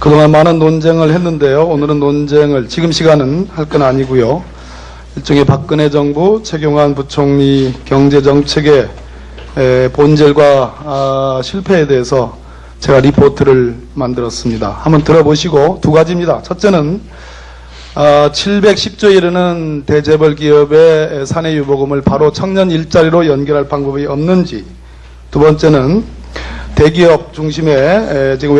그동안 많은 논쟁을 했는데요. 오늘은 논쟁을 지금 시간은 할 건 아니고요. 일종의 박근혜 정부 최경환 부총리 경제정책의 본질과 실패에 대해서 제가 리포트를 만들었습니다. 한번 들어보시고 두 가지입니다. 첫째는 710조에 이르는 대재벌 기업의 사내유보금을 바로 청년 일자리로 연결할 방법이 없는지, 두 번째는 대기업 중심의 지금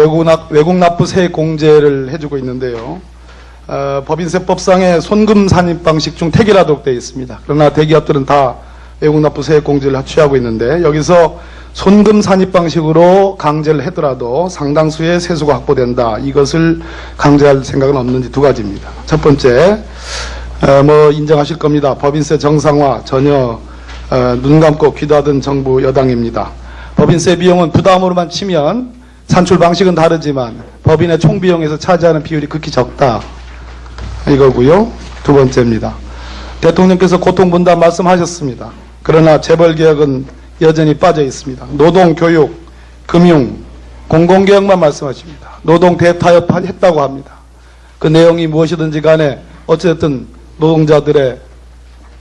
외국 납부 세액 공제를 해주고 있는데요. 법인세법상의 손금 산입 방식 중 택이라도 되어 있습니다. 그러나 대기업들은 다 외국 납부 세액 공제를 취하고 있는데, 여기서 손금 산입 방식으로 강제를 하더라도 상당수의 세수가 확보된다. 이것을 강제할 생각은 없는지 두 가지입니다. 첫 번째, 인정하실 겁니다. 법인세 정상화 전혀 눈 감고 귀 닫은 정부 여당입니다. 법인세 비용은 부담으로만 치면 산출 방식은 다르지만 법인의 총 비용에서 차지하는 비율이 극히 적다. 이거고요. 두 번째입니다. 대통령께서 고통분담 말씀하셨습니다. 그러나 재벌개혁은 여전히 빠져 있습니다. 노동, 교육, 금융, 공공개혁만 말씀하십니다. 노동 대타협했다고 합니다. 그 내용이 무엇이든지 간에 어쨌든 노동자들의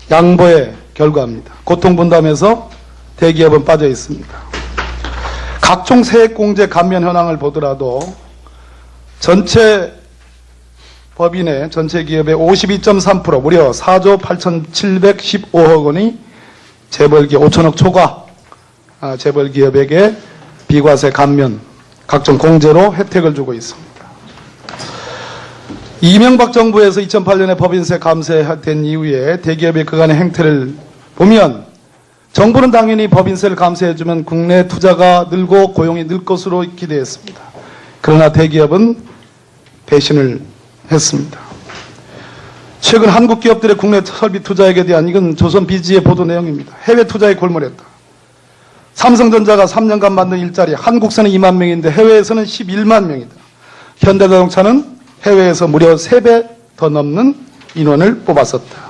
양보의 결과입니다. 고통분담에서 대기업은 빠져 있습니다. 각종 세액공제 감면 현황을 보더라도 전체 법인의 전체 기업의 52.3% 무려 4조 8,715억 원이 재벌기업 5천억 초과 재벌기업에게 비과세 감면 각종 공제로 혜택을 주고 있습니다. 이명박 정부에서 2008년에 법인세 감세된 이후에 대기업의 그간의 행태를 보면 정부는 당연히 법인세를 감세해주면 국내 투자가 늘고 고용이 늘 것으로 기대했습니다. 그러나 대기업은 배신을 했습니다. 최근 한국 기업들의 국내 설비 투자액에 대한, 이건 조선비지의 보도 내용입니다. 해외 투자에 골몰했다. 삼성전자가 3년간 만든 일자리, 한국서는 2만 명인데 해외에서는 11만 명이다. 현대자동차는 해외에서 무려 3배 더 넘는 인원을 뽑았었다.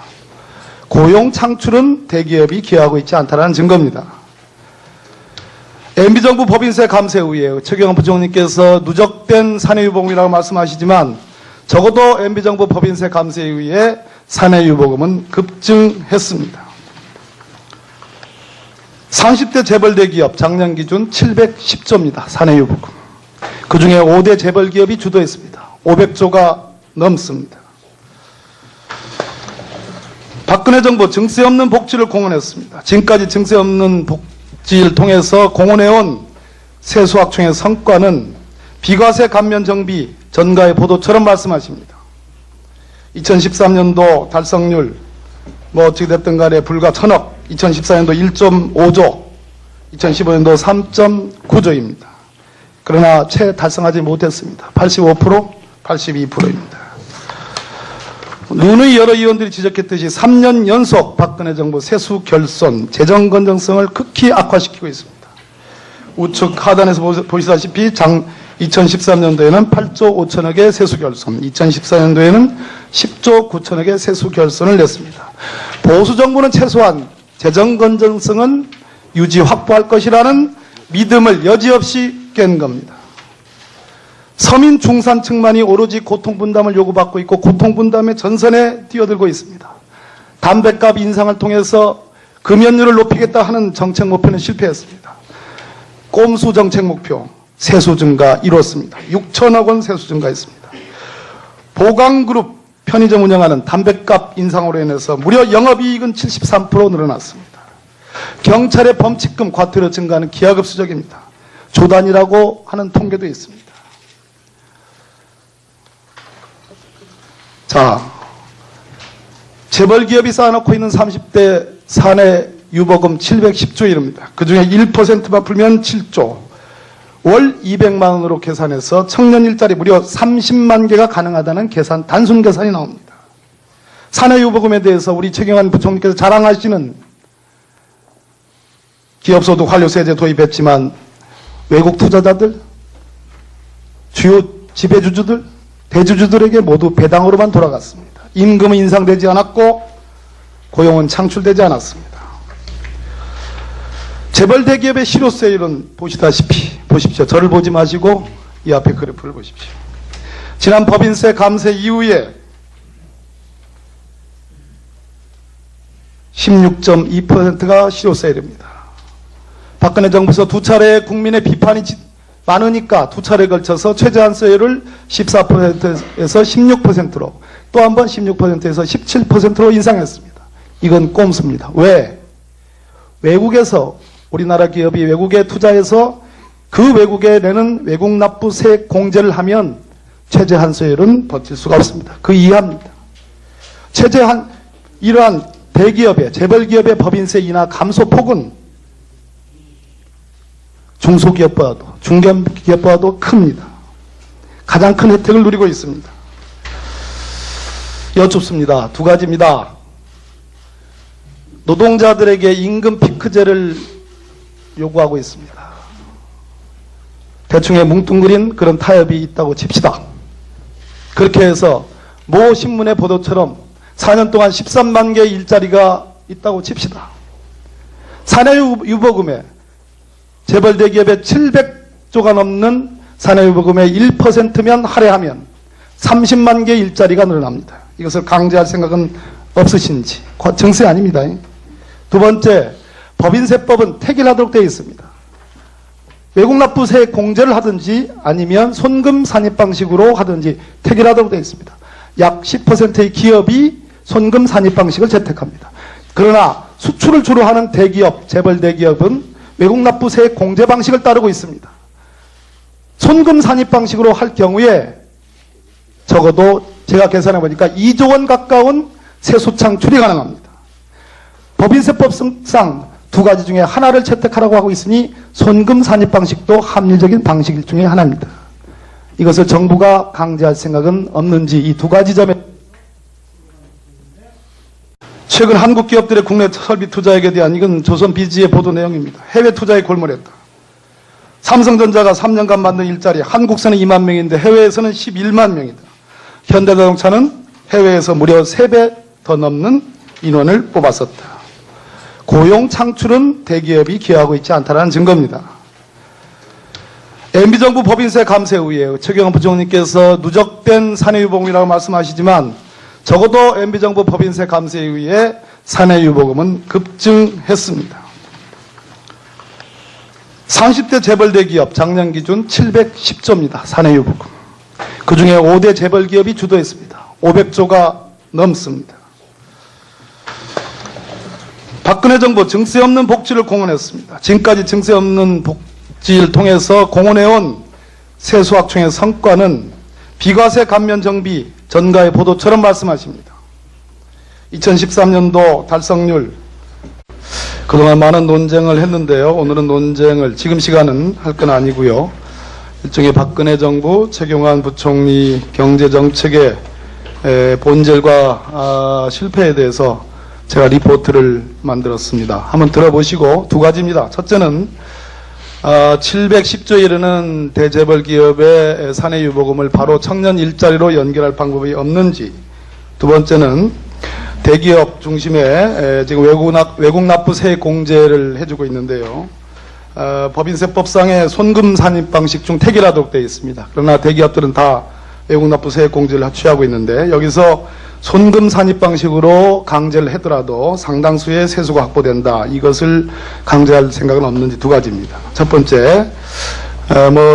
고용 창출은 대기업이 기여하고 있지 않다는 증거입니다. MB정부 법인세 감세 후에 최경환 부총리께서 누적된 사내유보금이라고 말씀하시지만 적어도 MB정부 법인세 감세 이후에 사내유보금은 급증했습니다. 30대 재벌 대기업 작년 기준 710조입니다. 사내유보금. 그중에 5대 재벌 기업이 주도했습니다. 500조가 넘습니다. 박근혜 정부 증세 없는 복지를 공언했습니다. 지금까지 증세 없는 복지를 통해서 공언해온 세수확충의 성과는 비과세 감면 정비 전가의 보도처럼 말씀하십니다. 2013년도 달성률 어떻게 됐든 간에 불과 1,000억, 2014년도 1.5조, 2015년도 3.9조입니다. 그러나 채 달성하지 못했습니다. 85%, 82%입니다. 누누이 여러 의원들이 지적했듯이 3년 연속 박근혜 정부 세수 결손, 재정 건전성을 극히 악화시키고 있습니다. 우측 하단에서 보시다시피 2013년도에는 8조 5천억의 세수 결손, 2014년도에는 10조 9천억의 세수 결손을 냈습니다. 보수 정부는 최소한 재정 건전성은 유지 확보할 것이라는 믿음을 여지없이 깬 겁니다. 서민 중산층만이 오로지 고통분담을 요구받고 있고 고통분담의 전선에 뛰어들고 있습니다. 담뱃값 인상을 통해서 금연율을 높이겠다 하는 정책 목표는 실패했습니다. 꼼수 정책 목표 세수 증가 이뤘습니다. 6천억 원 세수 증가했습니다. 보강그룹 편의점 운영하는 담뱃값 인상으로 인해서 무려 영업이익은 73% 늘어났습니다. 경찰의 범칙금 과태료 증가는 기하급수적입니다. 조단이라고 하는 통계도 있습니다. 자, 재벌기업이 쌓아놓고 있는 30대 사내 유보금 710조 이릅니다. 그 중에 1%만 풀면 7조. 월 200만 원으로 계산해서 청년 일자리 무려 30만 개가 가능하다는 계산, 단순 계산이 나옵니다. 사내유보금에 대해서 우리 최경환 부총리께서 자랑하시는 기업소득 환류세제 도입했지만 외국 투자자들, 주요 지배주주들, 대주주들에게 모두 배당으로만 돌아갔습니다. 임금은 인상되지 않았고 고용은 창출되지 않았습니다. 재벌 대기업의 실효세율은 보시다시피 보십시오. 저를 보지 마시고 이 앞에 그래프를 보십시오. 지난 법인세 감세 이후에 16.2%가 실효세율입니다. 박근혜 정부에서 두 차례 국민의 비판이 많으니까 두 차례에 걸쳐서 최저한세율을 14%에서 16%로 또 한 번 16%에서 17%로 인상했습니다. 이건 꼼수입니다. 왜? 외국에서 우리나라 기업이 외국에 투자해서 그 외국에 내는 외국 납부세 공제를 하면 최저한세율은 버틸 수가 없습니다. 그 이해합니다. 이러한 대기업의 재벌기업의 법인세 인하 감소폭은 중소기업보다도 중견기업보다도 큽니다. 가장 큰 혜택을 누리고 있습니다. 여쭙습니다. 두 가지입니다. 노동자들에게 임금 피크제를 요구하고 있습니다. 대충의 뭉뚱그린 그런 타협이 있다고 칩시다. 그렇게 해서 모 신문의 보도처럼 4년 동안 13만 개의 일자리가 있다고 칩시다. 사내유보금에 재벌 대기업의 700조가 넘는 사내유보금의 1%면 할애하면 30만 개의 일자리가 늘어납니다. 이것을 강제할 생각은 없으신지. 정세 아닙니다. 두 번째, 법인세법은 택일하도록 되어 있습니다. 외국납부세 공제를 하든지 아니면 손금 산입 방식으로 하든지 택일하도록 되어 있습니다. 약 10%의 기업이 손금 산입 방식을 채택합니다. 그러나 수출을 주로 하는 대기업, 재벌 대기업은 외국납부세 공제 방식을 따르고 있습니다. 손금 산입 방식으로 할 경우에 적어도 제가 계산해 보니까 2조 원 가까운 세수 창출이 가능합니다. 법인세법상 두 가지 중에 하나를 채택하라고 하고 있으니 손금 산입 방식도 합리적인 방식 중에 하나입니다. 이것을 정부가 강제할 생각은 없는지 이 두 가지 점에 최근 한국 기업들의 국내 설비 투자액에 대한 이건 조선비지의 보도 내용입니다. 해외 투자에 골몰했다. 삼성전자가 3년간 만든 일자리 한국서는 2만 명인데 해외에서는 11만 명이다. 현대자동차는 해외에서 무려 3배 더 넘는 인원을 뽑았었다. 고용 창출은 대기업이 기여하고 있지 않다는 증거입니다. MB정부 법인세 감세 후에 최경환 부총리께서 누적된 사내유보금이라고 말씀하시지만 적어도 MB정부 법인세 감세 이후에 사내유보금은 급증했습니다. 30대 재벌대기업 작년 기준 710조입니다. 사내유보금. 그중에 5대 재벌기업이 주도했습니다. 500조가 넘습니다. 박근혜 정부 증세 없는 복지를 공언했습니다. 지금까지 증세 없는 복지를 통해서 공언해온 세수학총의 성과는 비과세 감면 정비 전가의 보도처럼 말씀하십니다. 2013년도 달성률 그동안 많은 논쟁을 했는데요. 오늘은 논쟁을 지금 시간은 할 건 아니고요. 일종의 박근혜 정부 최경환 부총리 경제정책의 본질과 실패에 대해서 제가 리포트를 만들었습니다. 한번 들어보시고 두 가지입니다. 첫째는 710조에 이르는 대재벌 기업의 사내유보금을 바로 청년 일자리로 연결할 방법이 없는지, 두 번째는 대기업 중심의 지금 외국 납부세 공제를 해주고 있는데요. 법인세법상의 손금 산입 방식 중 택일하도록 되어 있습니다. 그러나 대기업들은 다 외국 납부세 공제를 취하고 있는데 여기서 손금 산입 방식으로 강제를 하더라도 상당수의 세수가 확보된다. 이것을 강제할 생각은 없는지 두 가지입니다. 첫 번째,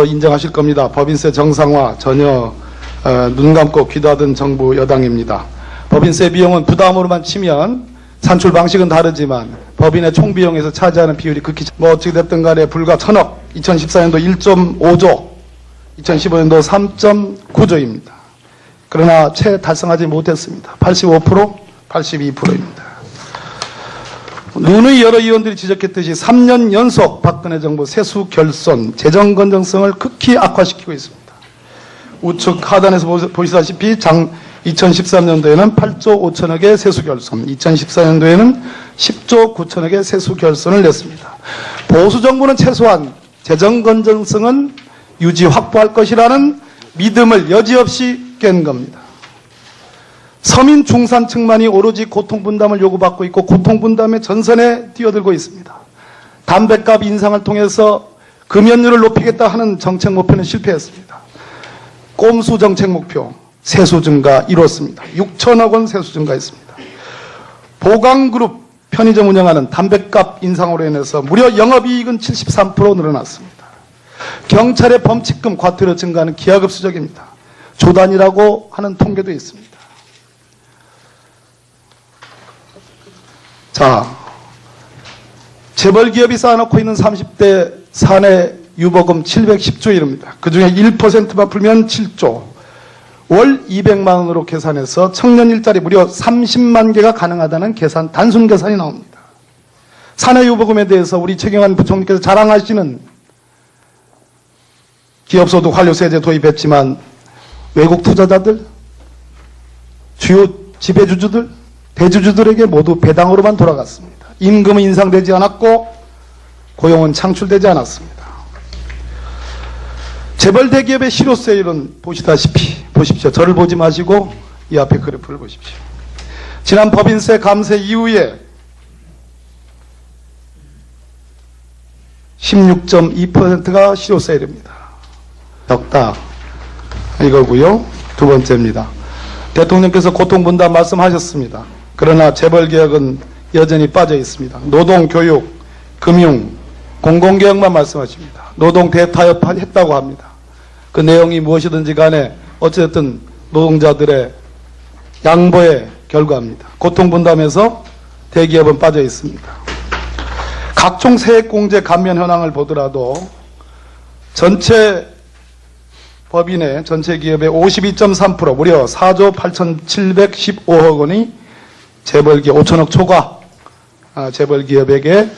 인정하실 겁니다. 법인세 정상화 전혀 눈 감고 귀닫은 정부 여당입니다. 법인세 비용은 부담으로만 치면 산출 방식은 다르지만 법인의 총 비용에서 차지하는 비율이 극히 어떻게 됐든 간에 불과 1,000억, 2014년도 1.5조, 2015년도 3.9조입니다. 그러나 채 달성하지 못했습니다. 85%, 82%입니다. 누누이 여러 의원들이 지적했듯이 3년 연속 박근혜 정부 세수 결손, 재정 건전성을 극히 악화시키고 있습니다. 우측 하단에서 보시다시피 2013년도에는 8조 5천억의 세수 결손, 2014년도에는 10조 9천억의 세수 결손을 냈습니다. 보수 정부는 최소한 재정 건전성은 유지 확보할 것이라는 믿음을 여지없이 깬 겁니다. 서민 중산층만이 오로지 고통분담을 요구받고 있고 고통분담의 전선에 뛰어들고 있습니다. 담뱃값 인상을 통해서 금연율을 높이겠다 하는 정책 목표는 실패했습니다. 꼼수 정책 목표 세수 증가 이뤘습니다. 6천억 원 세수 증가했습니다. 보강그룹 편의점 운영하는 담뱃값 인상으로 인해서 무려 영업이익은 73% 늘어났습니다. 경찰의 범칙금 과태료 증가는 기하급수적입니다. 조단이라고 하는 통계도 있습니다. 자, 재벌기업이 쌓아놓고 있는 30대 사내 유보금 710조 이릅니다. 그 중에 1%만 풀면 7조. 월 200만 원으로 계산해서 청년 일자리 무려 30만 개가 가능하다는 계산, 단순 계산이 나옵니다. 사내 유보금에 대해서 우리 최경환 부총리께서 자랑하시는 기업소득 환류세제 도입했지만 외국 투자자들, 주요 지배주주들, 대주주들에게 모두 배당으로만 돌아갔습니다. 임금은 인상되지 않았고 고용은 창출되지 않았습니다. 재벌 대기업의 실효세율은 보십시오. 저를 보지 마시고 이 앞에 그래프를 보십시오. 지난 법인세 감세 이후에 16.2%가 실효세율입니다. 적다 이거고요. 두 번째입니다. 대통령께서 고통분담 말씀하셨습니다. 그러나 재벌개혁은 여전히 빠져 있습니다. 노동, 교육, 금융, 공공개혁만 말씀하십니다. 노동 대타협했다고 합니다. 그 내용이 무엇이든지 간에 어쨌든 노동자들의 양보의 결과입니다. 고통분담에서 대기업은 빠져 있습니다. 각종 세액공제 감면 현황을 보더라도 전체 법인의 전체 기업의 52.3% 무려 4조 8,715억 원이 재벌기업 5천억 초과 재벌기업에게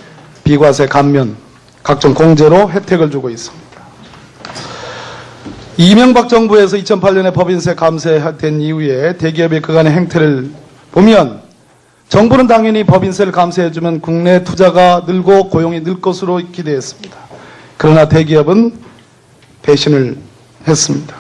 비과세 감면 각종 공제로 혜택을 주고 있습니다. 이명박 정부에서 2008년에 법인세 감세된 이후에 대기업의 그간의 행태를 보면 정부는 당연히 법인세를 감세해주면 국내 투자가 늘고 고용이 늘 것으로 기대했습니다. 그러나 대기업은 배신을 했습니다.